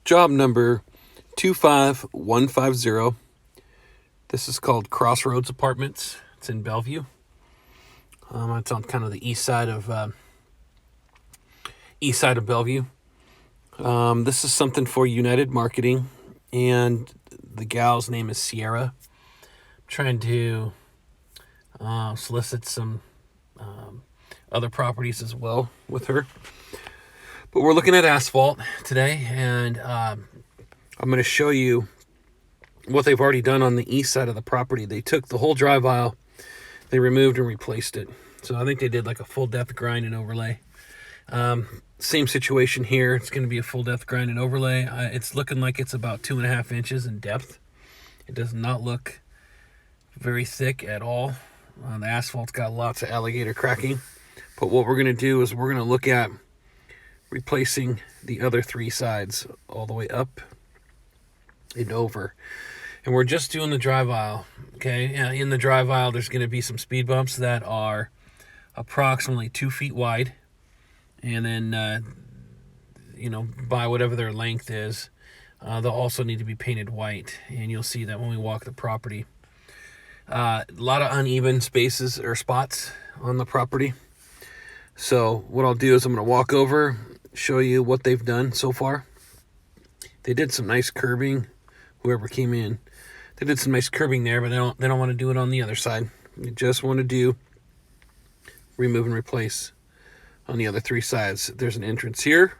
Job number 25150. This is called Crossroads Apartments. It's in Bellevue. It's on kind of the east side of Bellevue. This is something for United Marketing, and the gal's name is Sierra. I'm trying to solicit some other properties as well with her. But we're looking at asphalt today, and I'm going to show you what they've already done on the east side of the property. They took the whole drive aisle, they removed and replaced it. So I think they did like a full depth grind and overlay. Same situation here. It's going to be a full depth grind and overlay. It's looking like it's about 2.5 inches in depth. It does not look very thick at all. The asphalt's got lots of alligator cracking. But what we're going to do is we're going to look at replacing the other three sides all the way up and over. And we're just doing the drive aisle. Okay, in the drive aisle, there's going to be some speed bumps that are approximately 2 feet wide. And then, by whatever their length is, they'll also need to be painted white. And you'll see that when we walk the property. A lot of uneven spaces or spots on the property. So what I'll do is I'm going to walk over, show you what they've done so far. They did some nice curbing. Whoever came in, they did some nice curbing there, but they don't want to do it on the other side. They just want to do remove and replace on the other three sides. There's an entrance here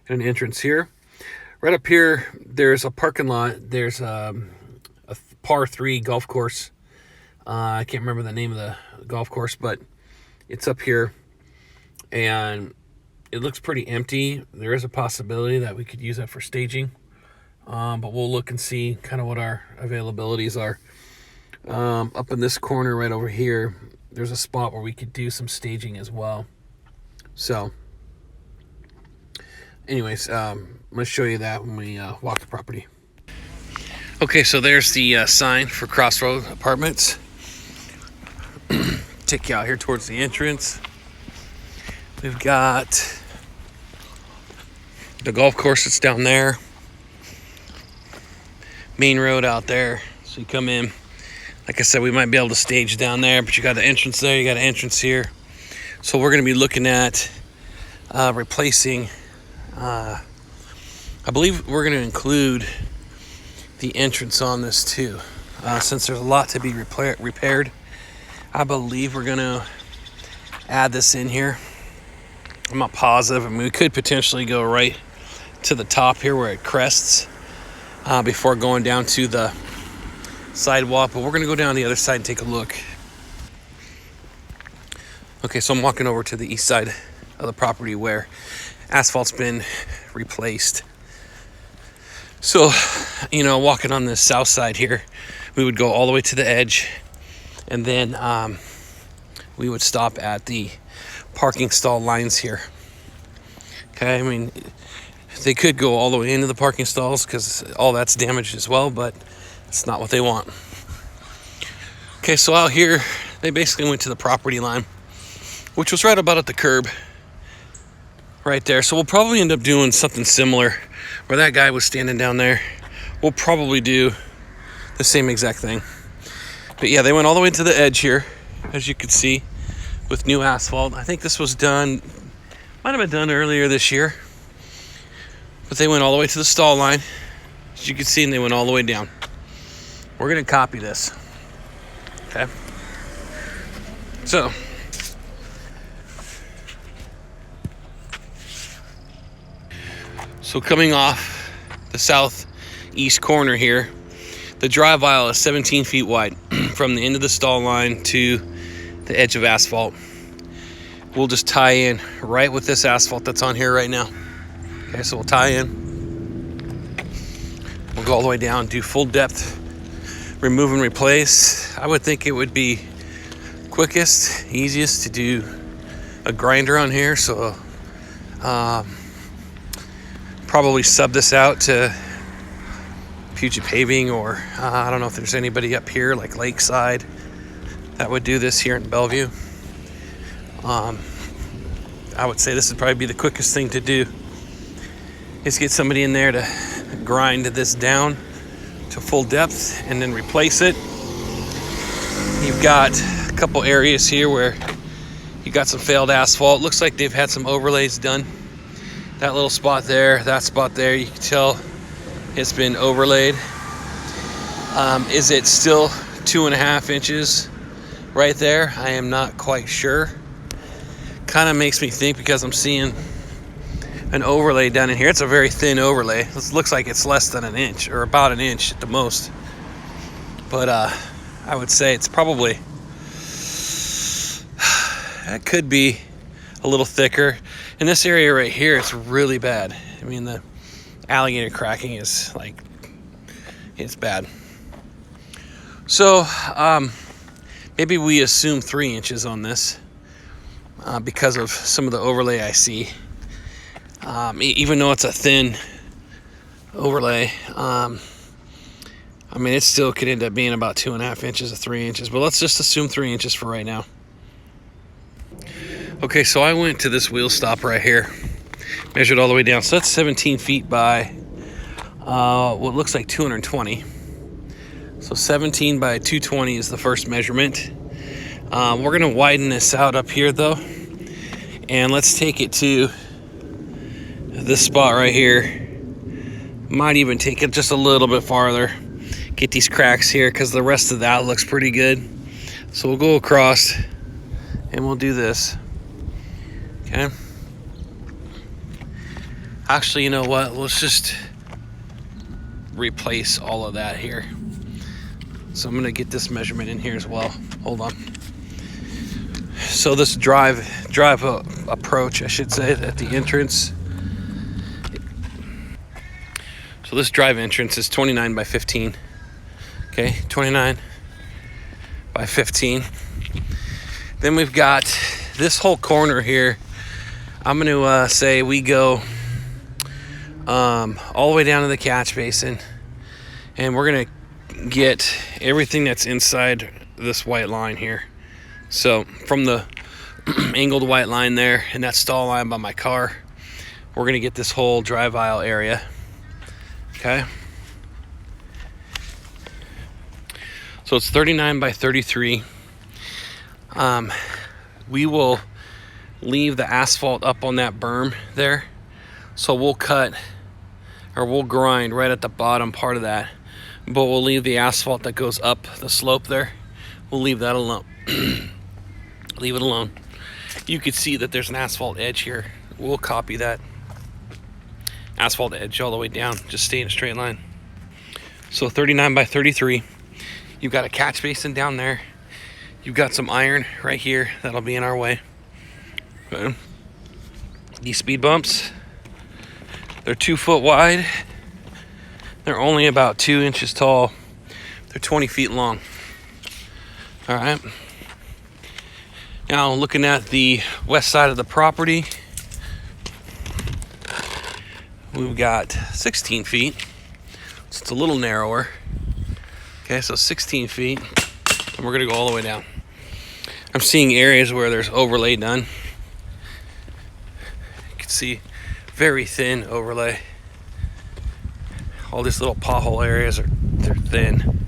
and an entrance here. Right up here, there's a parking lot. There's a par 3 golf course. I can't remember the name of the golf course, but it's up here. And it looks pretty empty. There is a possibility that we could use that for staging. But we'll look and see kind of what our availabilities are. Up in this corner right over here, there's a spot where we could do some staging as well. So, anyways, I'm going to show you that when we walk the property. Okay, so there's the sign for Crossroads Apartments. Take you out here towards the entrance. We've got the golf course that's down there. Main road out there. So you come in. Like I said, we might be able to stage down there, but you got the entrance there, you got an entrance here. So we're going to be looking at replacing, I believe we're going to include the entrance on this too. Since there's a lot to be repaired, I believe we're going to add this in here. I'm not positive. I mean, we could potentially go right to the top here where it crests before going down to the sidewalk, but we're going to go down the other side and take a look. Okay, so I'm walking over to the east side of the property where asphalt's been replaced. So, walking on the south side here, we would go all the way to the edge, and then we would stop at the parking stall lines here. Okay, I mean, they could go all the way into the parking stalls because all that's damaged as well, but it's not what they want. Okay, so out here, they basically went to the property line, which was right about at the curb right there. So we'll probably end up doing something similar where that guy was standing down there. We'll probably do the same exact thing. But yeah, they went all the way to the edge here, as you can see, with new asphalt. I think this was done, might have been done earlier this year, but they went all the way to the stall line, as you can see, and they went all the way down. We're going to copy this. Okay. So coming off the southeast corner here, the drive aisle is 17 feet wide from the end of the stall line to the edge of asphalt. We'll just tie in right with this asphalt that's on here right now. Okay, so we'll tie in. We'll go all the way down, do full depth, remove and replace. I would think it would be quickest, easiest to do a grinder on here. So probably sub this out to Puget Paving, or I don't know if there's anybody up here like Lakeside that would do this here in Bellevue. I would say this would probably be the quickest thing to do. is get somebody in there to grind this down to full depth and then replace it. You've got a couple areas here where you got some failed asphalt. Looks like they've had some overlays done. That little spot there, that spot there, you can tell it's been overlaid. Is it still 2.5 inches right there? I am not quite sure. Kind of makes me think, because I'm seeing an overlay down in here. It's a very thin overlay. It looks like it's less than an inch, or about an inch at the most. But I would say it's probably, that could be a little thicker. In this area right here, it's really bad. I mean, the alligator cracking is like, it's bad. So maybe we assume 3 inches on this because of some of the overlay I see. Even though it's a thin overlay, I mean, it still could end up being about 2.5 inches or 3 inches, but let's just assume 3 inches for right now. Okay, so I went to this wheel stop right here, measured all the way down. So that's 17 feet by what looks like 220. So 17 by 220 is the first measurement. We're gonna widen this out up here though, and let's take it to this spot right here. Might even take it just a little bit farther. Get these cracks here, because the rest of that looks pretty good. So we'll go across and we'll do this. Okay. Actually, you know what? Let's just replace all of that here. So I'm gonna get this measurement in here as well. Hold on. So this drive approach, I should say, at the entrance. So this drive entrance is 29 by 15. Okay, 29 by 15. Then we've got this whole corner here. I'm going to say we go all the way down to the catch basin, and we're going to get everything that's inside this white line here. So from the angled white line there and that stall line by my car, we're going to get this whole drive aisle area. Okay. So it's 39 by 33. We will leave the asphalt up on that berm there. So we'll cut, or we'll grind right at the bottom part of that, but we'll leave the asphalt that goes up the slope there. We'll leave that alone. Leave it alone. You can see that there's an asphalt edge here. We'll copy that asphalt edge all the way down, just stay in a straight line. So 39 by 33. You've got a catch basin down there. You've got some iron right here that'll be in our way. Okay. These speed bumps, they're 2 foot wide. They're only about 2 inches tall. They're 20 feet long. All right. Now looking at the west side of the property, we've got 16 feet. So it's a little narrower. Okay, so 16 feet, and we're gonna go all the way down. I'm seeing areas where there's overlay done. You can see very thin overlay. All these little pothole areas they're thin.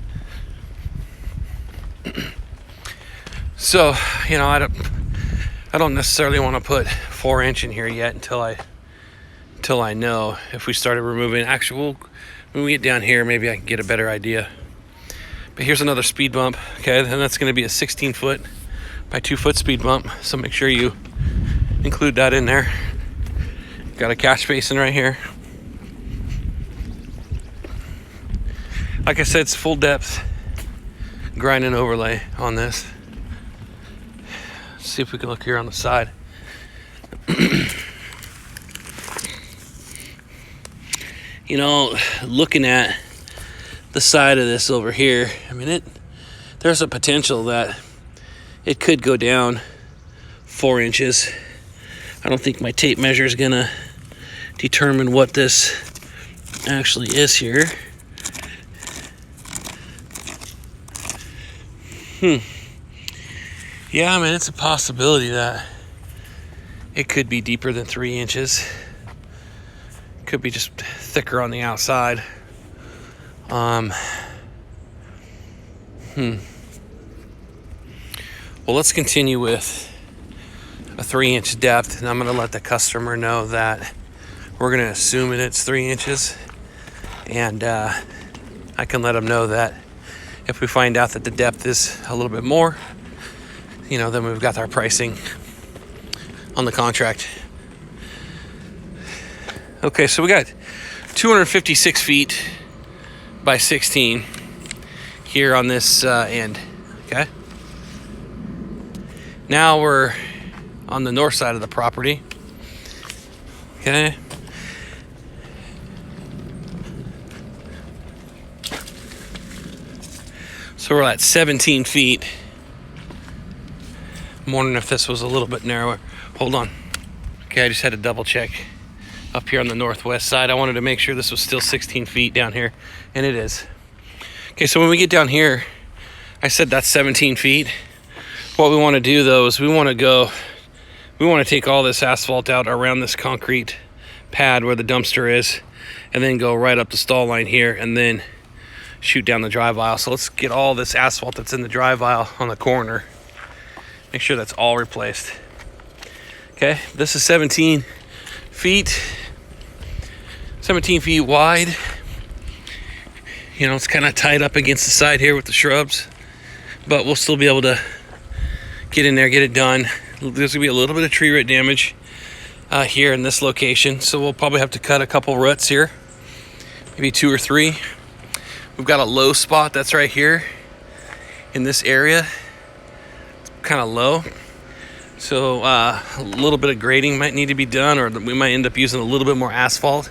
So, you know, I don't necessarily want to put 4 inch in here yet until I know if we started removing. Actually, when we get down here, maybe I can get a better idea. But here's another speed bump, okay, and that's going to be a 16 foot by 2 foot speed bump, so make sure you include that in there. Got a catch basin right here. Like I said, it's full depth grind and overlay on this. Let's see if we can look here on the side. You know, looking at the side of this over here, I mean, there's a potential that it could go down 4 inches. I don't think my tape measure is gonna determine what this actually is here. Yeah, I mean, it's a possibility that it could be deeper than 3 inches. Could be just thicker on the outside. Well, let's continue with a 3-inch depth, and I'm going to let the customer know that we're going to assume it's 3 inches, and I can let them know that if we find out that the depth is a little bit more, then we've got our pricing on the contract. Okay, so we got 256 feet by 16 here on this end. Okay. Now we're on the north side of the property. Okay. So we're at 17 feet. I'm wondering if this was a little bit narrower. Hold on. Okay, I just had to double check up here on the northwest side. I wanted to make sure this was still 16 feet down here, and it is. Okay, so when we get down here, I said that's 17 feet. What we want to do though is we want to take all this asphalt out around this concrete pad where the dumpster is, and then go right up the stall line here, and then shoot down the drive aisle. So let's get all this asphalt that's in the drive aisle on the corner. Make sure that's all replaced. Okay, this is 17 feet. 17 feet wide. It's kind of tied up against the side here with the shrubs, but we'll still be able to get in there, get it done. There's gonna be a little bit of tree root damage here in this location, so we'll probably have to cut a couple roots here, maybe 2 or 3. We've got a low spot that's right here in this area. It's kind of low, so a little bit of grading might need to be done, or we might end up using a little bit more asphalt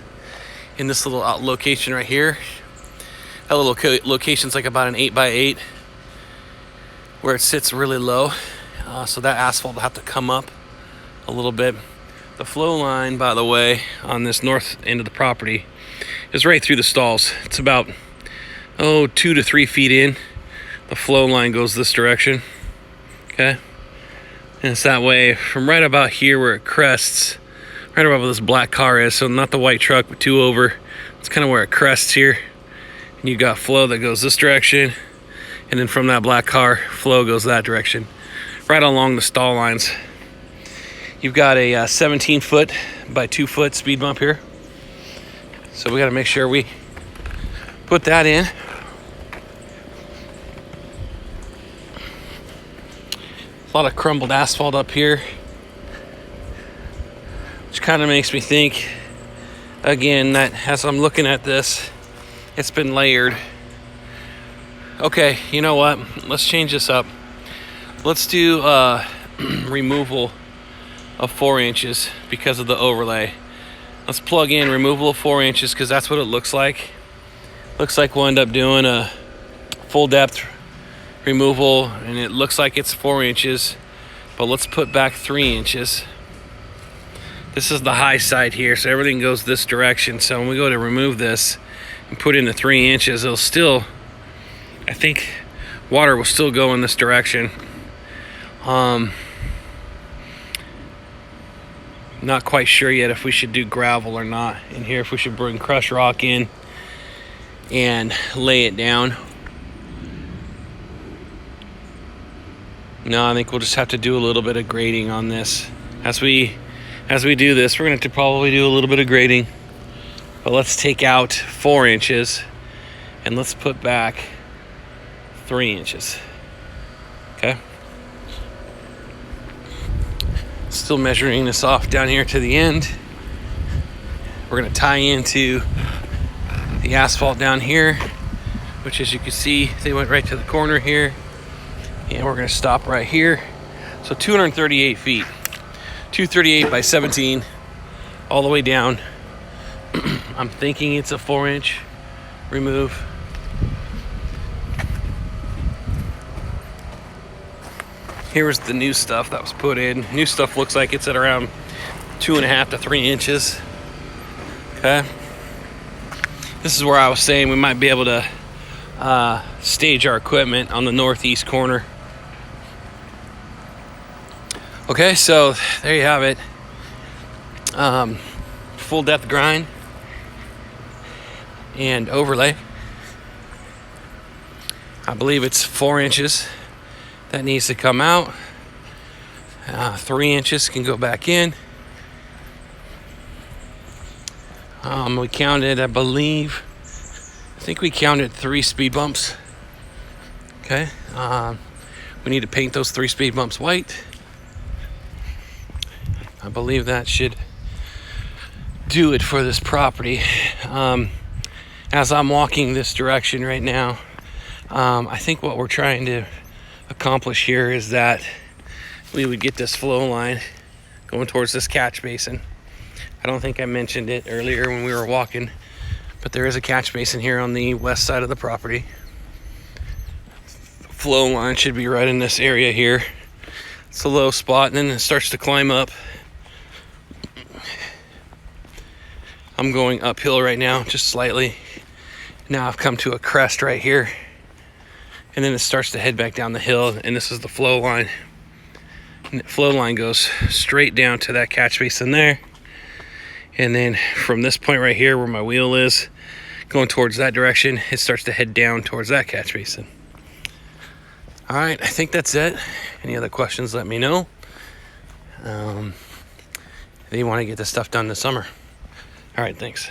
in this little location right here. That little location's like about an 8x8 where it sits really low, so that asphalt will have to come up a little bit. The flow line, by the way, on this north end of the property is right through the stalls. It's about 2 to 3 feet in. The flow line goes this direction. Okay, and it's that way from right about here where it crests, right about where this black car is. So not the white truck, but 2 over. It's kind of where it crests here. And you got flow that goes this direction, and then from that black car, flow goes that direction, right along the stall lines. You've got a 17 foot by 2 foot speed bump here, so we got to make sure we put that in. A lot of crumbled asphalt up here, which kind of makes me think, again, that as I'm looking at this, it's been layered. Okay, you know what? Let's change this up. Let's do removal of 4 inches because of the overlay. Let's plug in removal of 4 inches because that's what it looks like. Looks like we'll end up doing a full depth removal, and it looks like it's 4 inches, but let's put back 3 inches. This is the high side here, so everything goes this direction. So when we go to remove this and put in the 3 inches, it'll still, I think water will still go in this direction. Not quite sure yet if we should do gravel or not in here, if we should bring crushed rock in and lay it down. No, I think we'll just have to do a little bit of grading on this. As we do this, we're going to probably do a little bit of grading. But let's take out 4 inches and let's put back 3 inches. Okay. Still measuring this off down here to the end. We're going to tie into the asphalt down here, which, as you can see, they went right to the corner here. And we're going to stop right here. So 238 feet. 238 by 17 all the way down. I'm thinking it's a 4-inch remove. Here's the new stuff that was put in. New stuff looks like it's at around 2.5 to 3 inches. Okay. This is where I was saying we might be able to stage our equipment on the northeast corner. Okay, so there you have it. Full depth grind. and overlay. I believe it's 4 inches that needs to come out. 3 inches can go back in. We counted, I think we counted 3 speed bumps. Okay. We need to paint those 3 speed bumps white. I believe that should do it for this property. As I'm walking this direction right now, I think what we're trying to accomplish here is that we would get this flow line going towards this catch basin. I don't think I mentioned it earlier when we were walking, but there is a catch basin here on the west side of the property. The flow line should be right in this area here. It's a low spot, and then it starts to climb up. I'm going uphill right now, just slightly. Now I've come to a crest right here, and then it starts to head back down the hill, and this is the flow line. And the flow line goes straight down to that catch basin there. And then from this point right here where my wheel is, going towards that direction, it starts to head down towards that catch basin. All right, I think that's it. Any other questions, let me know. They want to get this stuff done this summer. All right, thanks.